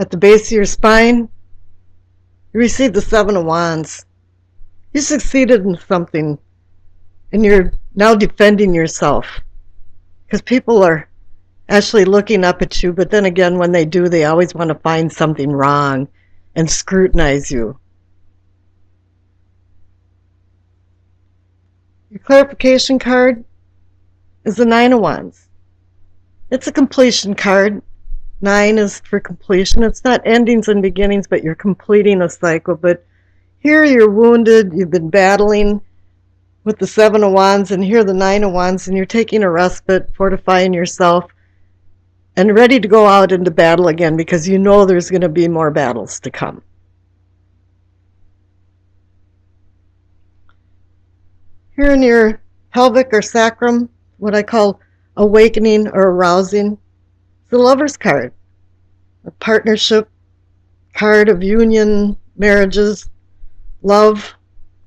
at the base of your spine, you receive the Seven of Wands. You succeeded in something, and you're now defending yourself. Because people are actually looking up at you, but then again, when they do, they always want to find something wrong and scrutinize you. Your clarification card is the Nine of Wands. It's a completion card. 9 is for completion. It's not endings and beginnings, but you're completing a cycle. But here you're wounded, you've been battling with the Seven of Wands, and here the Nine of Wands, and you're taking a respite, fortifying yourself, and ready to go out into battle again because you know there's going to be more battles to come. Here in your pelvic or sacrum, what I call awakening or arousing, the Lover's card, a partnership card of union, marriages, love,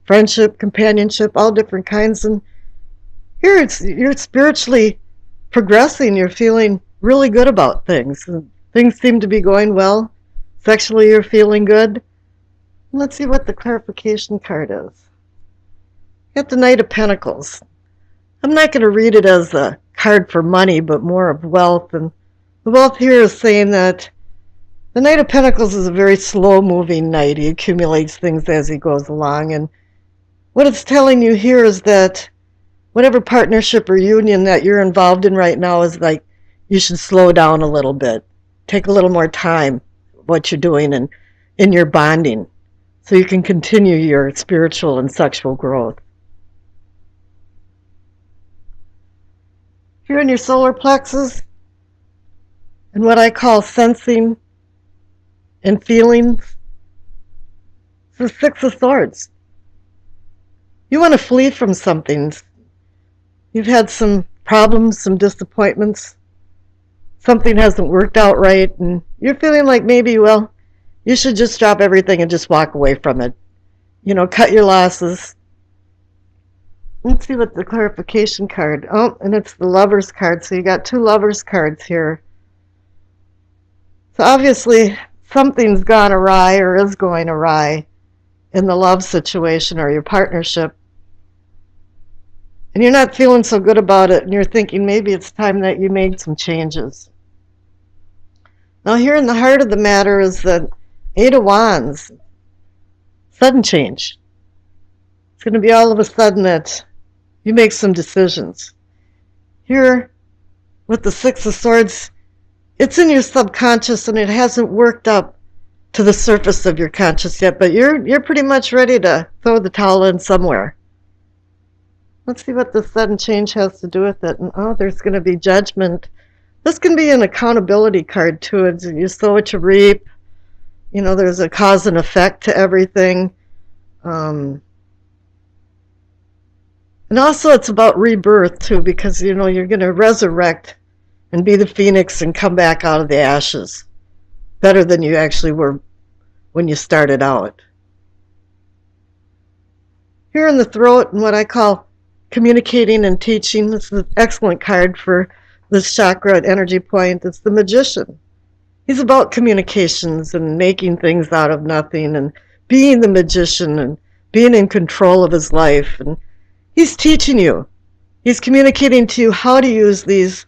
friendship, companionship, all different kinds. And here you're spiritually progressing. You're feeling really good about things. Things seem to be going well. Sexually, you're feeling good. Let's see what the clarification card is. Got the Knight of Pentacles. I'm not going to read it as a card for money, but more of wealth. And the wealth here is saying that the Knight of Pentacles is a very slow-moving knight. He accumulates things as he goes along. And what it's telling you here is that whatever partnership or union that you're involved in right now is like you should slow down a little bit. Take a little more time what you're doing and in your bonding so you can continue your spiritual and sexual growth. Here in your solar plexus, and what I call sensing and feelings, it's the Six of Swords. You want to flee from something. You've had some problems, some disappointments. Something hasn't worked out right, and you're feeling like maybe, well, you should just drop everything and just walk away from it. You know, cut your losses. Let's see what the clarification card. Oh, and it's the Lover's card. So you got 2 Lover's cards here. So obviously something's gone awry or is going awry in the love situation or your partnership. And you're not feeling so good about it, and you're thinking maybe it's time that you made some changes. Now here in the heart of the matter is the Eight of Wands. Sudden change. It's going to be all of a sudden that you make some decisions. Here, with the Six of Swords, it's in your subconscious and it hasn't worked up to the surface of your conscious yet, but you're pretty much ready to throw the towel in somewhere. Let's see what the sudden change has to do with it. And there's going to be judgment. This can be an accountability card too. It's you sow what you reap. You know, there's a cause and effect to everything. And also it's about rebirth too, because you know you're going to resurrect and be the phoenix and come back out of the ashes better than you actually were when you started out. Here in the throat, and what I call communicating and teaching, this is an excellent card for this chakra energy point. It's the Magician. He's about communications and making things out of nothing and being the magician and being in control of his life. And he's teaching you. He's communicating to you how to use these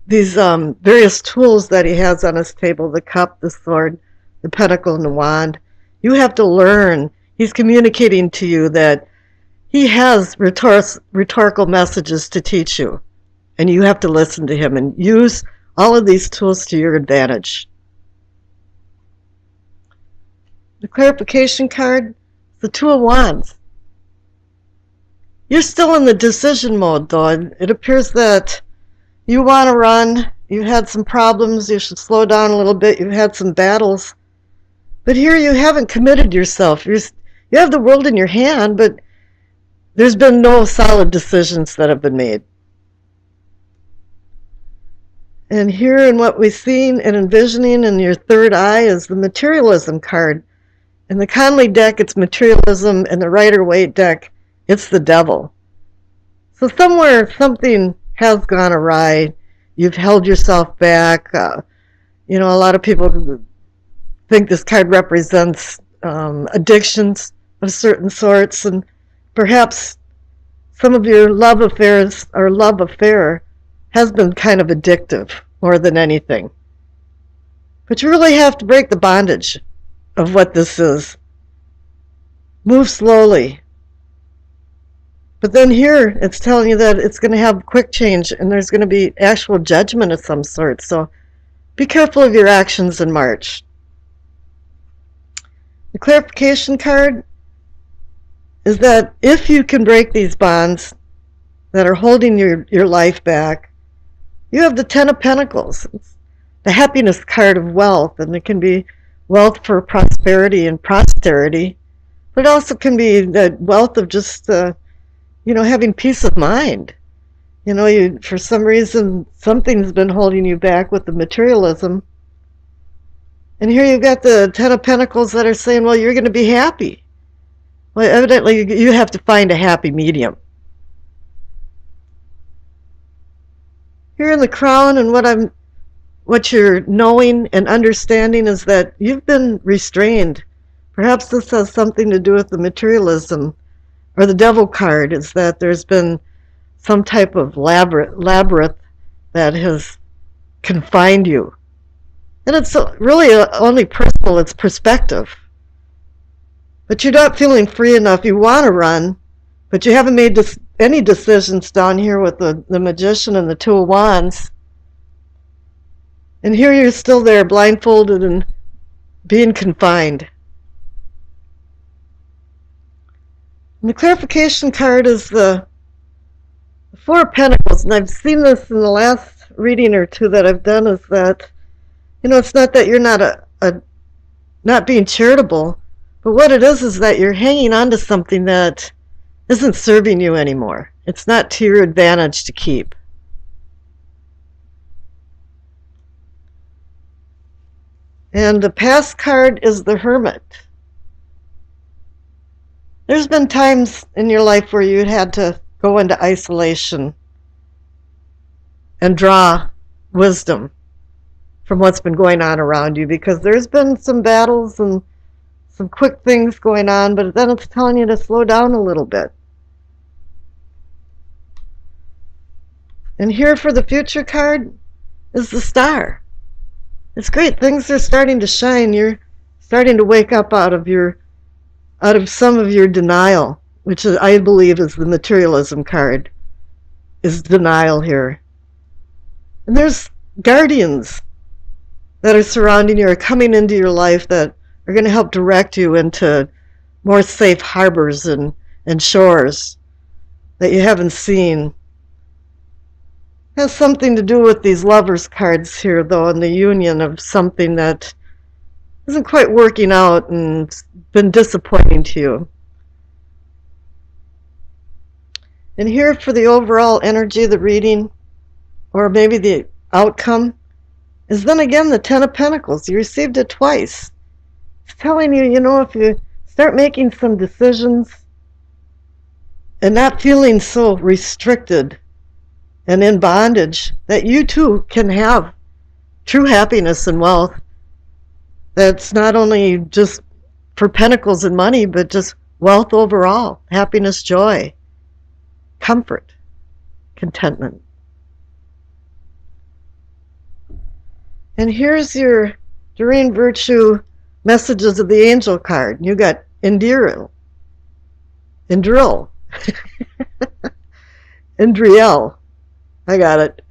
various tools that he has on his table, the cup, the sword, the pentacle, and the wand. You have to learn. He's communicating to you that he has rhetorical messages to teach you, and you have to listen to him and use all of these tools to your advantage. The clarification card, the Two of Wands. You're still in the decision mode, though. It appears that you want to run. You've had some problems. You should slow down a little bit. You've had some battles. But here you haven't committed yourself. You have the world in your hand, but there's been no solid decisions that have been made. And here in what we've seen and envisioning in your third eye is the materialism card. In the Conley deck, it's materialism. In the Rider-Waite deck, it's the devil. So somewhere something has gone awry. You've held yourself back. A lot of people think this card represents addictions of certain sorts, and perhaps some of your love affairs or love affair has been kind of addictive more than anything. But you really have to break the bondage of what this is. Move slowly. But then here, it's telling you that it's going to have quick change and there's going to be actual judgment of some sort. So be careful of your actions in March. The clarification card is that if you can break these bonds that are holding your life back, you have the Ten of Pentacles. It's the happiness card of wealth, and it can be wealth for prosperity and posterity, but it also can be the wealth of just having peace of mind. For some reason, something's been holding you back with the materialism. And here you've got the Ten of Pentacles that are saying, well, you're going to be happy. Well, evidently, you have to find a happy medium. Here in the Crown, and what you're knowing and understanding is that you've been restrained. Perhaps this has something to do with the materialism. Or the Devil card is that there's been some type of labyrinth that has confined you. And it's really only personal, it's perspective. But you're not feeling free enough. You want to run, but you haven't made any decisions down here with the Magician and the Two of Wands. And here you're still there, blindfolded and being confined. And the clarification card is the Four of Pentacles, and I've seen this in the last reading or two that I've done, is that, it's not that you're not being charitable, but what it is that you're hanging on to something that isn't serving you anymore. It's not to your advantage to keep. And the past card is the Hermit. There's been times in your life where you had to go into isolation and draw wisdom from what's been going on around you, because there's been some battles and some quick things going on, but then it's telling you to slow down a little bit. And here for the future card is the Star. It's great. Things are starting to shine. You're starting to wake up out of some of your denial, which I believe is the materialism card, is denial here. And there's guardians that are surrounding you or coming into your life that are going to help direct you into more safe harbors and shores that you haven't seen. It has something to do with these Lovers cards here, though, and the union of something that isn't quite working out and been disappointing to you. And here for the overall energy of the reading, or maybe the outcome, is then again the Ten of Pentacles. You received it twice. It's telling you, if you start making some decisions and not feeling so restricted and in bondage, that you too can have true happiness and wealth. That's not only just for pentacles and money, but just wealth overall, happiness, joy, comfort, contentment. And here's your Doreen Virtue Messages of the Angel card. You got Indriel, Indriel. I got it.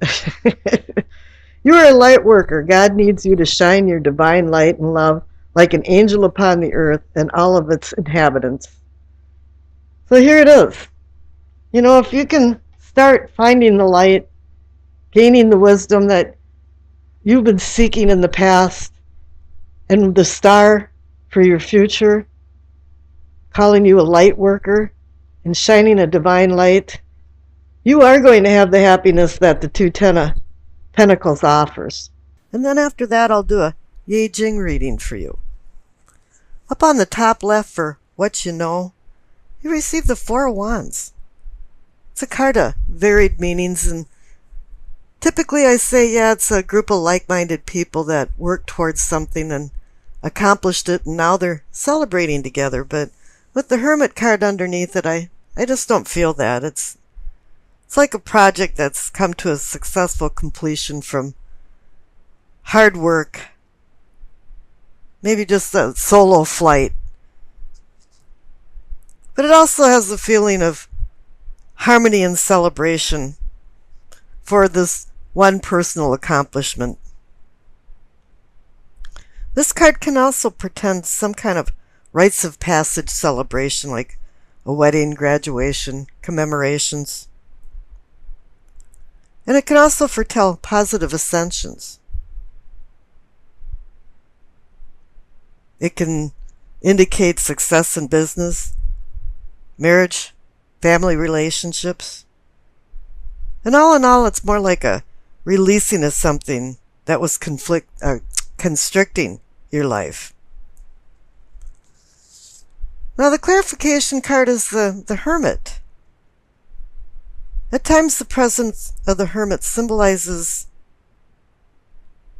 You are a light worker. God needs you to shine your divine light and love like an angel upon the earth and all of its inhabitants. So here it is. If you can start finding the light, gaining the wisdom that you've been seeking in the past, and the star for your future, calling you a light worker and shining a divine light, you are going to have the happiness that the two Ten of Pentacles offers. And then after that, I'll do a Yi Jing reading for you. Up on the top left for what you know, you receive the Four of Wands. It's a card of varied meanings, and typically I say, it's a group of like-minded people that work towards something and accomplished it and now they're celebrating together. But with the Hermit card underneath it, I just don't feel that. It's like a project that's come to a successful completion from hard work, maybe just a solo flight. But it also has the feeling of harmony and celebration for this one personal accomplishment. This card can also portend some kind of rites of passage celebration, like a wedding, graduation, commemorations. And it can also foretell positive ascensions. It can indicate success in business, marriage, family relationships. And all in all, it's more like a releasing of something that was constricting your life. Now the clarification card is the Hermit. At times the presence of the Hermit symbolizes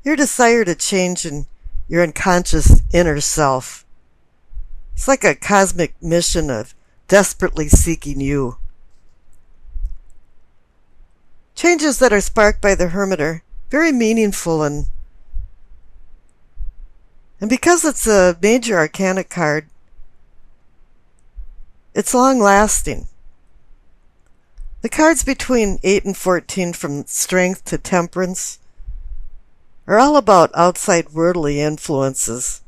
your desire to change in your unconscious inner self. It's like a cosmic mission of desperately seeking you. Changes that are sparked by the Hermit are very meaningful and because it's a major arcana card, it's long-lasting. The cards between 8 and 14, from Strength to Temperance, are all about outside worldly influences.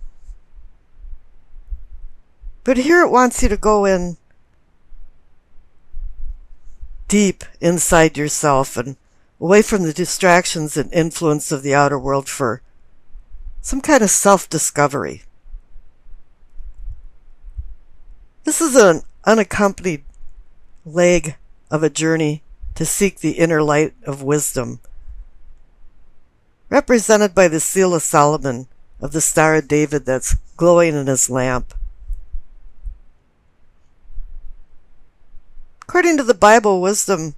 But here it wants you to go in deep inside yourself and away from the distractions and influence of the outer world for some kind of self-discovery. This is an unaccompanied leg of a journey to seek the inner light of wisdom, represented by the seal of Solomon of the Star of David that's glowing in his lamp. According to the Bible, wisdom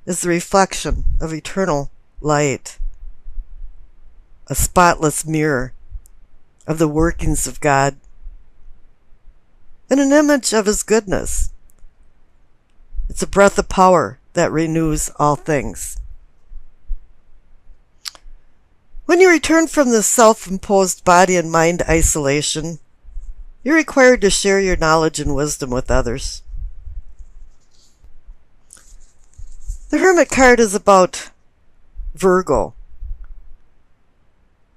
is the reflection of eternal light, a spotless mirror of the workings of God, and an image of His goodness. It's a breath of power that renews all things. When you return from this self-imposed body and mind isolation, you're required to share your knowledge and wisdom with others. The Hermit card is about Virgo,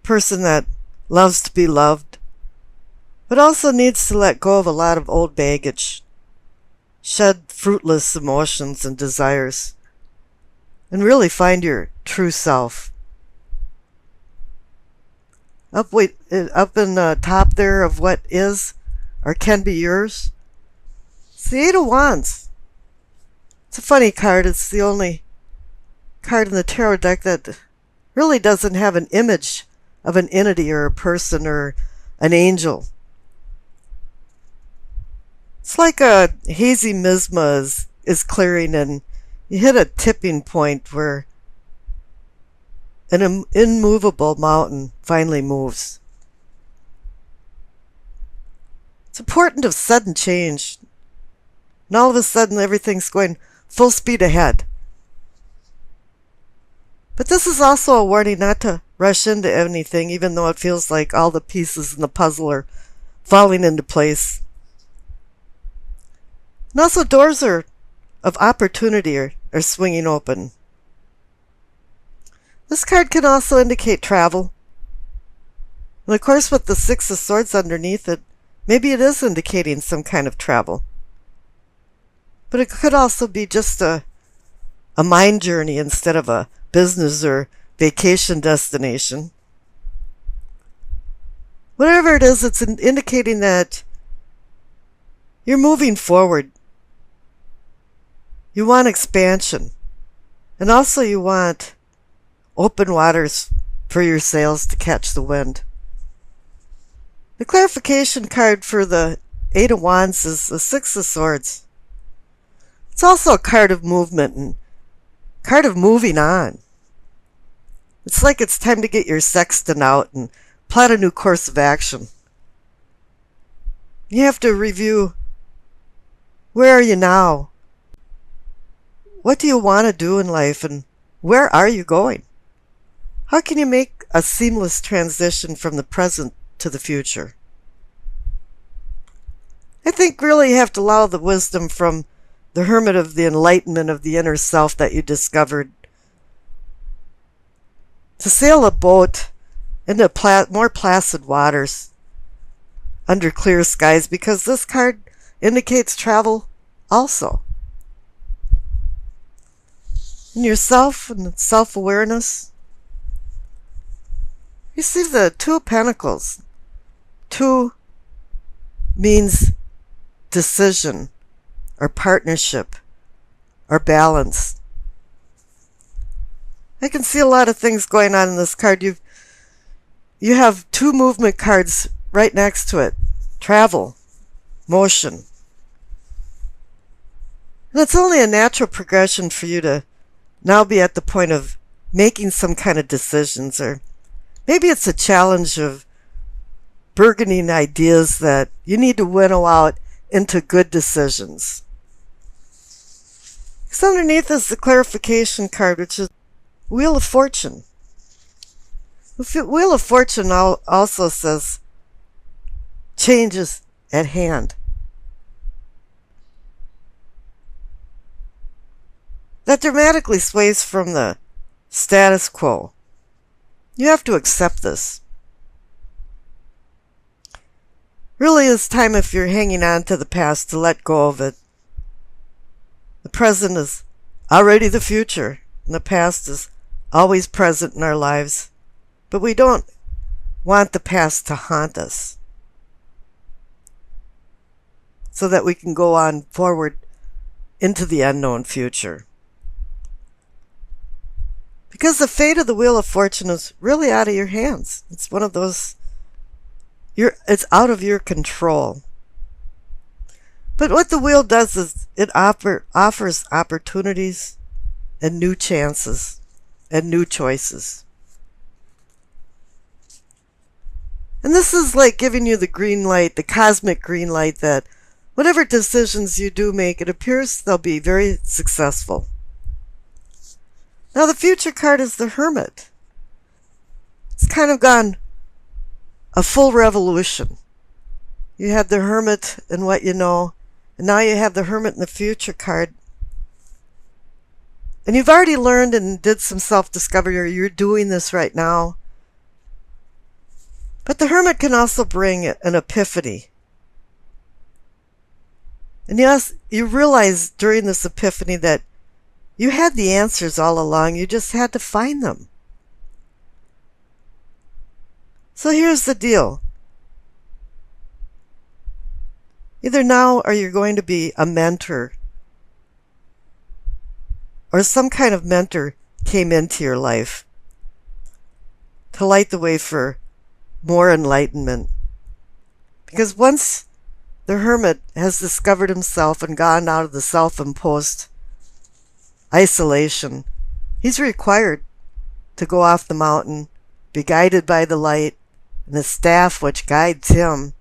person that loves to be loved, but also needs to let go of a lot of old baggage, shed fruitless emotions and desires, and really find your true self. Up in the top there of what is or can be yours, it's the Eight of Wands. It's a funny card. It's the only card in the tarot deck that really doesn't have an image of an entity or a person or an angel. It's like a hazy miasma is clearing and you hit a tipping point where an immovable mountain finally moves. It's important of sudden change. And all of a sudden everything's going full speed ahead. But this is also a warning not to rush into anything, even though it feels like all the pieces in the puzzle are falling into place. And also doors of opportunity are swinging open. This card can also indicate travel. And of course with the Six of Swords underneath it, maybe it is indicating some kind of travel. But it could also be just a mind journey instead of a business or vacation destination. Whatever it is, it's indicating that you're moving forward. You want expansion. And also you want open waters for your sails to catch the wind. The clarification card for the Eight of Wands is the Six of Swords. It's also a card of movement and card of moving on. It's like it's time to get your sextant out and plot a new course of action. You have to review, where are you now? What do you want to do in life, and where are you going? How can you make a seamless transition from the present to the future? I think really you have to allow the wisdom from the hermit of the enlightenment of the inner self that you discovered to sail a boat into more placid waters under clear skies, because this card indicates travel also. In yourself and self-awareness, you see the Two of Pentacles. Two means decision or partnership or balance. I can see a lot of things going on in this card. You have two movement cards right next to it. Travel, motion. And it's only a natural progression for you to now be at the point of making some kind of decisions, or maybe it's a challenge of burgeoning ideas that you need to winnow out into good decisions. Because underneath is the clarification card, which is Wheel of Fortune. The Wheel of Fortune also says changes at hand. That dramatically sways from the status quo. You have to accept this. Really, it's time, if you're hanging on to the past, to let go of it. The present is already the future, and the past is always present in our lives. But we don't want the past to haunt us, so that we can go on forward into the unknown future. Because the fate of the Wheel of Fortune is really out of your hands. It's one of those, it's out of your control. But what the wheel does is it offers opportunities and new chances and new choices. And this is like giving you the green light, the cosmic green light, that whatever decisions you do make, it appears they'll be very successful. Now the future card is the Hermit. It's kind of gone a full revolution. You had the Hermit and what you know, and now you have the Hermit in the future card. And you've already learned and did some self-discovery, or you're doing this right now. But the Hermit can also bring an epiphany. And yes, you realize during this epiphany that you had the answers all along. You just had to find them. So here's the deal. Either now or you're going to be a mentor, or some kind of mentor came into your life to light the way for more enlightenment. Because once the Hermit has discovered himself and gone out of the self-imposed isolation, he's required to go off the mountain, be guided by the light and the staff which guides him,